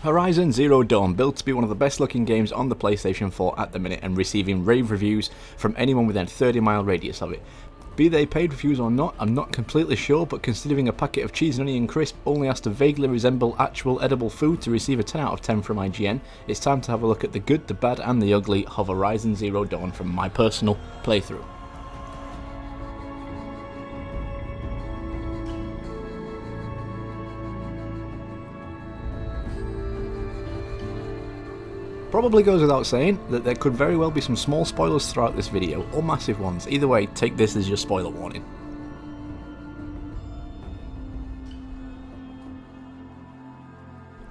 Horizon Zero Dawn, built to be one of the best looking games on the PlayStation 4 at the minute and receiving rave reviews from anyone within a 30-mile radius of it. Be they paid reviews or not, I'm not completely sure, but considering a packet of cheese and onion crisp only has to vaguely resemble actual edible food to receive a 10 out of 10 from IGN, it's time to have a look at the good, the bad and the ugly of Horizon Zero Dawn from my personal playthrough. Probably goes without saying that there could very well be some small spoilers throughout this video, or massive ones. Either way, take this as your spoiler warning.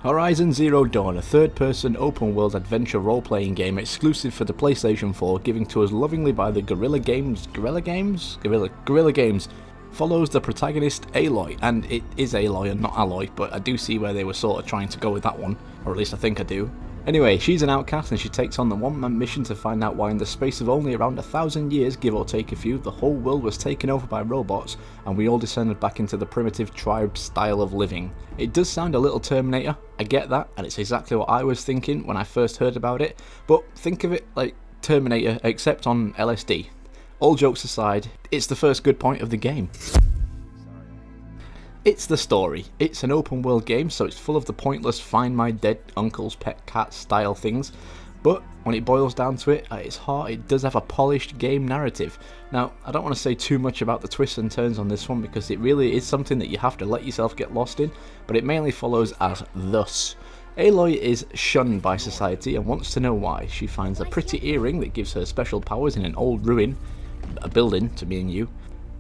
Horizon Zero Dawn, a third-person open-world adventure role-playing game exclusive for the PlayStation 4, given to us lovingly by the Guerilla Games, Guerilla Games, follows the protagonist Aloy, and it is Aloy and not Alloy, but I do see where they were sort of trying to go with that one, or at least I think I do. Anyway, she's an outcast and she takes on the one-man mission to find out why in the space of only around 1,000 years, give or take a few, the whole world was taken over by robots and we all descended back into the primitive tribe style of living. It does sound a little Terminator, I get that, and it's exactly what I was thinking when I first heard about it, but think of it like Terminator except on LSD. All jokes aside, it's the first good point of the game. It's the story. It's an open world game, so it's full of the pointless find my dead uncle's pet cat style things, but when it boils down to it, at its heart it does have a polished game narrative. Now, I don't want to say too much about the twists and turns on this one because it really is something that you have to let yourself get lost in, but it mainly follows as thus. Aloy is shunned by society and wants to know why. She finds a pretty earring that gives her special powers in an old ruin, a building to me and you.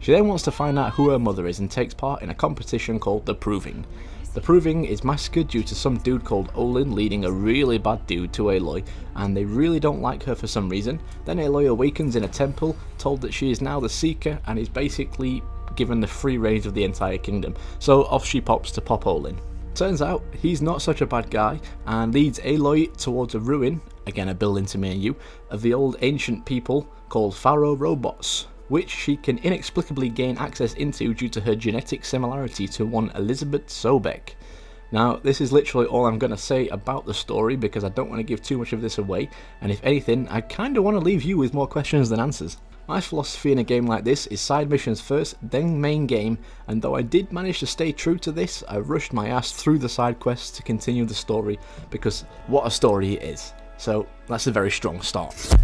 She then wants to find out who her mother is and takes part in a competition called The Proving. The Proving is massacred due to some dude called Olin leading a really bad dude to Aloy, and they really don't like her for some reason. Then Aloy awakens in a temple, told that she is now the Seeker and is basically given the free reins of the entire kingdom, so off she pops to pop Olin. Turns out he's not such a bad guy and leads Aloy towards a ruin, again a building to me and you, of the old ancient people called Pharaoh robots, which she can inexplicably gain access into due to her genetic similarity to one Elizabeth Sobek. Now, this is literally all I'm going to say about the story because I don't want to give too much of this away, and if anything, I kind of want to leave you with more questions than answers. My philosophy in a game like this is side missions first, then main game, and though I did manage to stay true to this, I rushed my ass through the side quests to continue the story, because what a story it is. So, that's a very strong start.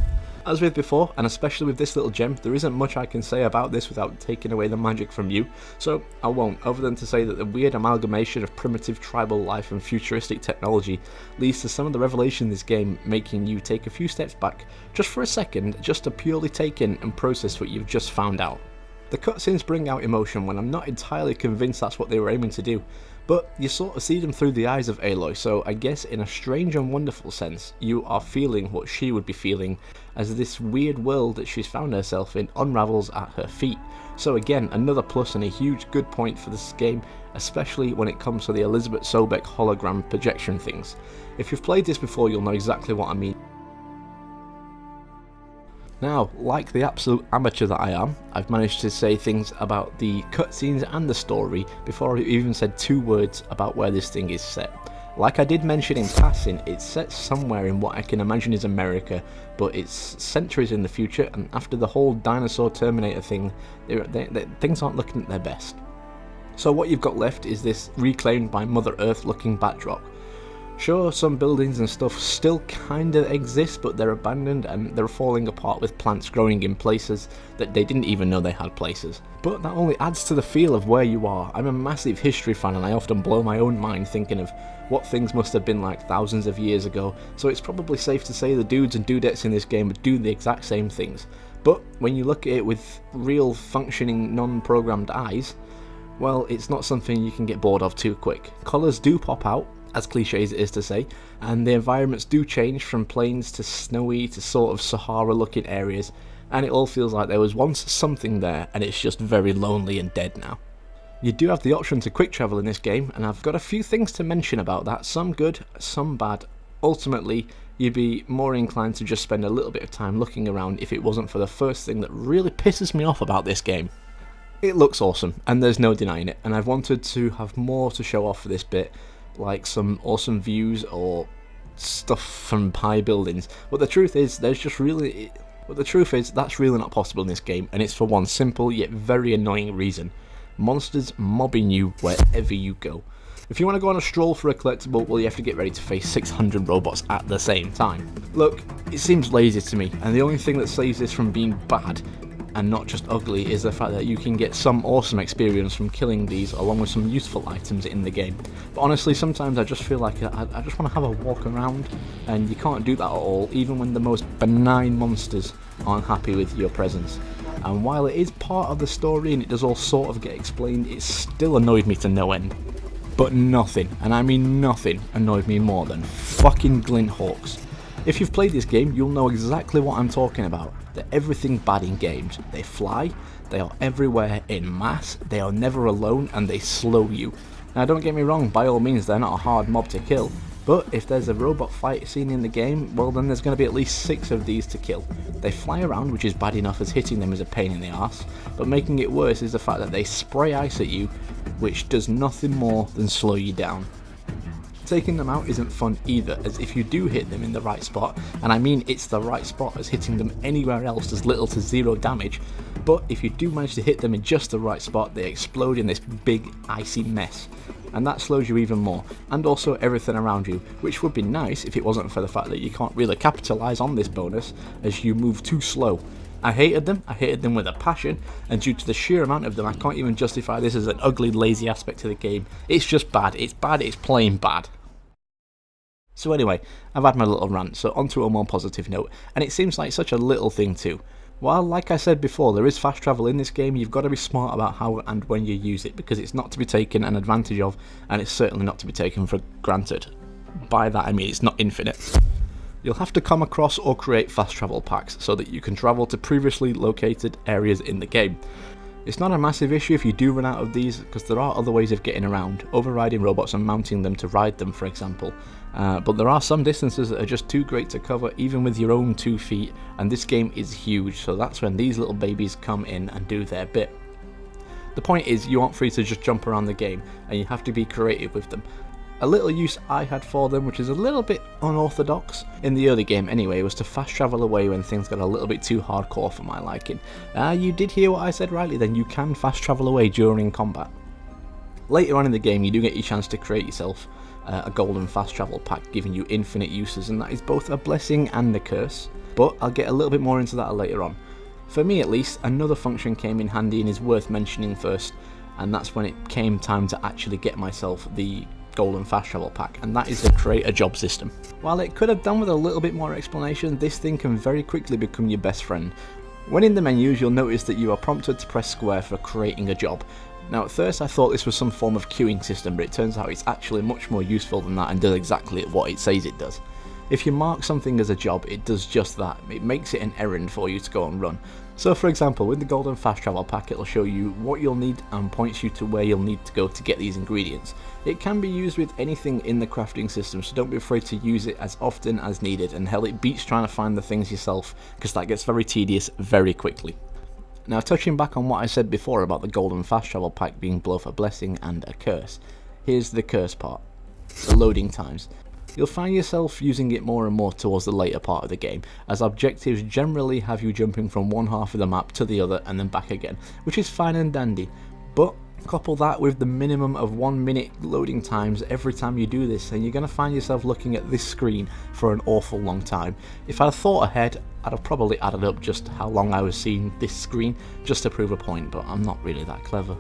As with before, and especially with this little gem, there isn't much I can say about this without taking away the magic from you, so I won't, other than to say that the weird amalgamation of primitive tribal life and futuristic technology leads to some of the revelation in this game making you take a few steps back, just for a second, just to purely take in and process what you've just found out. The cutscenes bring out emotion when I'm not entirely convinced that's what they were aiming to do, but you sort of see them through the eyes of Aloy, so I guess in a strange and wonderful sense, you are feeling what she would be feeling as this weird world that she's found herself in unravels at her feet. So again, another plus and a huge good point for this game, especially when it comes to the Elizabeth Sobek hologram projection things. If you've played this before, you'll know exactly what I mean. Now, like the absolute amateur that I am, I've managed to say things about the cutscenes and the story before I even said 2 words about where this thing is set. Like I did mention in passing, it's set somewhere in what I can imagine is America, but it's centuries in the future, and after the whole dinosaur Terminator thing, things aren't looking at their best. So what you've got left is this reclaimed by Mother Earth looking backdrop. Sure, some buildings and stuff still kinda exist, but they're abandoned and they're falling apart with plants growing in places that they didn't even know they had places. But that only adds to the feel of where you are. I'm a massive history fan and I often blow my own mind thinking of what things must have been like thousands of years ago, so it's probably safe to say the dudes and dudettes in this game would do the exact same things. But when you look at it with real functioning non-programmed eyes, well, it's not something you can get bored of too quick. Colours do pop out, as cliche as it is to say, and the environments do change from plains to snowy to sort of Sahara looking areas, and it all feels like there was once something there and it's just very lonely and dead now. You do have the option to quick travel in this game, and I've got a few things to mention about that, some good, some bad. Ultimately, you'd be more inclined to just spend a little bit of time looking around if it wasn't for the first thing that really pisses me off about this game. It looks awesome, and there's no denying it, and I've wanted to have more to show off for this bit, like some awesome views or stuff from high buildings, but the truth is that's really not possible in this game, and it's for one simple yet very annoying reason: monsters mobbing you wherever you go. If you want to go on a stroll for a collectible, well, you have to get ready to face 600 robots at the same time. Look, it seems lazy to me, and the only thing that saves this from being bad and not just ugly is the fact that you can get some awesome experience from killing these along with some useful items in the game. But honestly, sometimes I just feel like I just want to have a walk around, and you can't do that at all, even when the most benign monsters aren't happy with your presence. And while it is part of the story and it does all sort of get explained, it still annoyed me to no end. But nothing, and I mean nothing, annoyed me more than fucking glint hawks. If you've played this game, you'll know exactly what I'm talking about. They're everything bad in games. They fly, they are everywhere in mass, they are never alone, and they slow you. Now don't get me wrong, by all means they're not a hard mob to kill, but if there's a robot fight scene in the game, well then there's going to be at least 6 of these to kill. They fly around, which is bad enough as hitting them is a pain in the arse, but making it worse is the fact that they spray ice at you, which does nothing more than slow you down. Taking them out isn't fun either, as if you do hit them in the right spot, and I mean it's the right spot, as hitting them anywhere else does little to zero damage, but if you do manage to hit them in just the right spot, they explode in this big icy mess, and that slows you even more, and also everything around you, which would be nice if it wasn't for the fact that you can't really capitalise on this bonus as you move too slow. I hated them with a passion, and due to the sheer amount of them I can't even justify this as an ugly, lazy aspect to the game. It's just bad, it's plain bad. So anyway, I've had my little rant, so onto a more positive note, and it seems like such a little thing too. While, like I said before, there is fast travel in this game, you've got to be smart about how and when you use it, because it's not to be taken an advantage of, and it's certainly not to be taken for granted. By that I mean it's not infinite. You'll have to come across or create fast travel packs so that you can travel to previously located areas in the game. It's not a massive issue if you do run out of these, because there are other ways of getting around, overriding robots and mounting them to ride them, for example. But there are some distances that are just too great to cover even with your own 2 feet, and this game is huge, so that's when these little babies come in and do their bit. The point is, you aren't free to just jump around the game, and you have to be creative with them. A little use I had for them, which is a little bit unorthodox, in the early game anyway, was to fast travel away when things got a little bit too hardcore for my liking. You did hear what I said rightly then, you can fast travel away during combat. Later on in the game you do get your chance to create yourself a golden fast travel pack giving you infinite uses, and that is both a blessing and a curse, but I'll get a little bit more into that later on. For me at least, another function came in handy and is worth mentioning first, and that's when it came time to actually get myself the golden fast travel pack, and that is to create a job system. While it could have done with a little bit more explanation, this thing can very quickly become your best friend. When in the menus, you'll notice that you are prompted to press square for creating a job. Now at first I thought this was some form of queuing system, but it turns out it's actually much more useful than that and does exactly what it says it does. If you mark something as a job, it does just that. It makes it an errand for you to go and run. So for example, with the golden fast travel pack, it'll show you what you'll need and points you to where you'll need to go to get these ingredients. It can be used with anything in the crafting system, so don't be afraid to use it as often as needed, and hell, it beats trying to find the things yourself, because that gets very tedious very quickly. Now touching back on what I said before about the golden fast travel pack being both a blessing and a curse, here's the curse part: the loading times. You'll find yourself using it more and more towards the later part of the game, as objectives generally have you jumping from one half of the map to the other and then back again, which is fine and dandy, but couple that with the minimum of 1 minute loading times every time you do this, and you're going to find yourself looking at this screen for an awful long time. If I'd have thought ahead, I'd have probably added up just how long I was seeing this screen just to prove a point, but I'm not really that clever.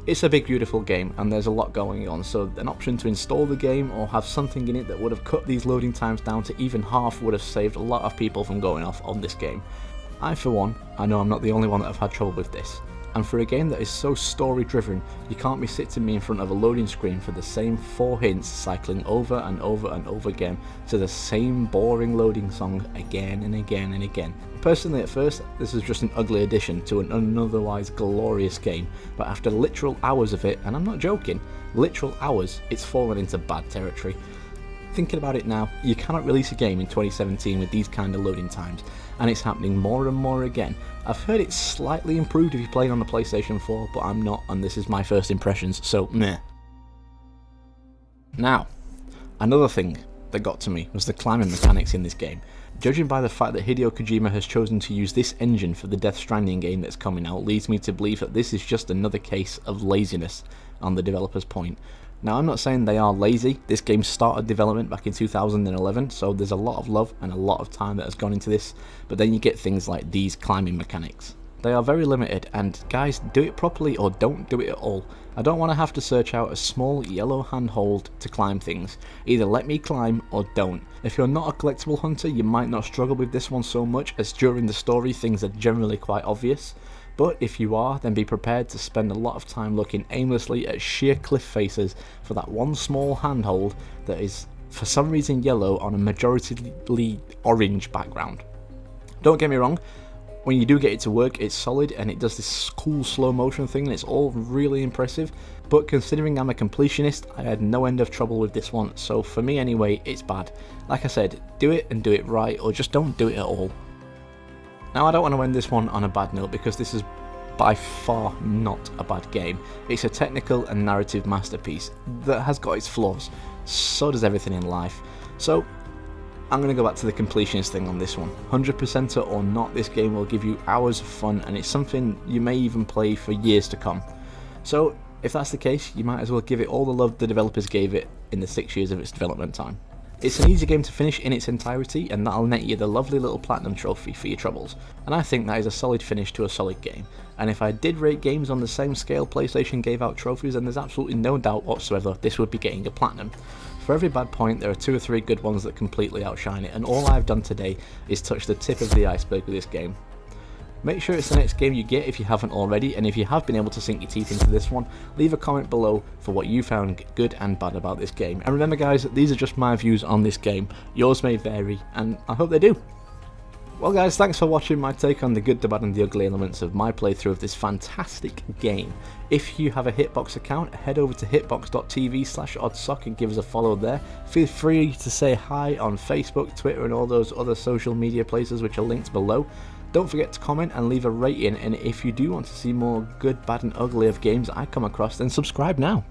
It's a big beautiful game and there's a lot going on, so an option to install the game or have something in it that would have cut these loading times down to even half would have saved a lot of people from going off on this game. I for one, I know I'm not the only one that have had trouble with this. And for a game that is so story driven, you can't be sitting me in front of a loading screen for the same 4 hints cycling over and over and over again to the same boring loading song again and again and again. Personally at first, this was just an ugly addition to an otherwise glorious game, but after literal hours of it, and I'm not joking, literal hours, it's fallen into bad territory. Thinking about it now, you cannot release a game in 2017 with these kind of loading times, and it's happening more and more again. I've heard it's slightly improved if you play it on the PlayStation 4, but I'm not, and this is my first impressions, so meh. Now, another thing that got to me was the climbing mechanics in this game. Judging by the fact that Hideo Kojima has chosen to use this engine for the Death Stranding game that's coming out leads me to believe that this is just another case of laziness on the developer's point. Now, I'm not saying they are lazy. This game started development back in 2011, so there's a lot of love and a lot of time that has gone into this, but then you get things like these climbing mechanics. They are very limited, and guys, do it properly or don't do it at all. I don't want to have to search out a small yellow handhold to climb things. Either let me climb or don't. If you're not a collectible hunter, you might not struggle with this one so much, as during the story things are generally quite obvious. But if you are, then be prepared to spend a lot of time looking aimlessly at sheer cliff faces for that one small handhold that is for some reason yellow on a majoritarily orange background. Don't get me wrong, when you do get it to work, it's solid and it does this cool slow motion thing and it's all really impressive, but considering I'm a completionist, I had no end of trouble with this one, so for me anyway, it's bad. Like I said, do it and do it right, or just don't do it at all. Now, I don't want to end this one on a bad note, because this is by far not a bad game. It's a technical and narrative masterpiece that has got its flaws. So does everything in life. So I'm going to go back to the completionist thing on this one. 100%er or not, this game will give you hours of fun, and it's something you may even play for years to come. So if that's the case, you might as well give it all the love the developers gave it in the 6 years of its development time. It's an easy game to finish in its entirety, and that'll net you the lovely little platinum trophy for your troubles, and I think that is a solid finish to a solid game. And if I did rate games on the same scale PlayStation gave out trophies, then there's absolutely no doubt whatsoever this would be getting a platinum. For every bad point, there are 2 or 3 good ones that completely outshine it, and all I've done today is touch the tip of the iceberg with this game. Make sure it's the next game you get if you haven't already, and if you have been able to sink your teeth into this one, leave a comment below for what you found good and bad about this game. And remember guys, these are just my views on this game. Yours may vary, and I hope they do. Well guys, thanks for watching my take on the good, the bad and the ugly elements of my playthrough of this fantastic game. If you have a Hitbox account, head over to hitbox.tv/oddsock and give us a follow there. Feel free to say hi on Facebook, Twitter and all those other social media places which are linked below. Don't forget to comment and leave a rating, and if you do want to see more good, bad and ugly of games I come across, then subscribe now.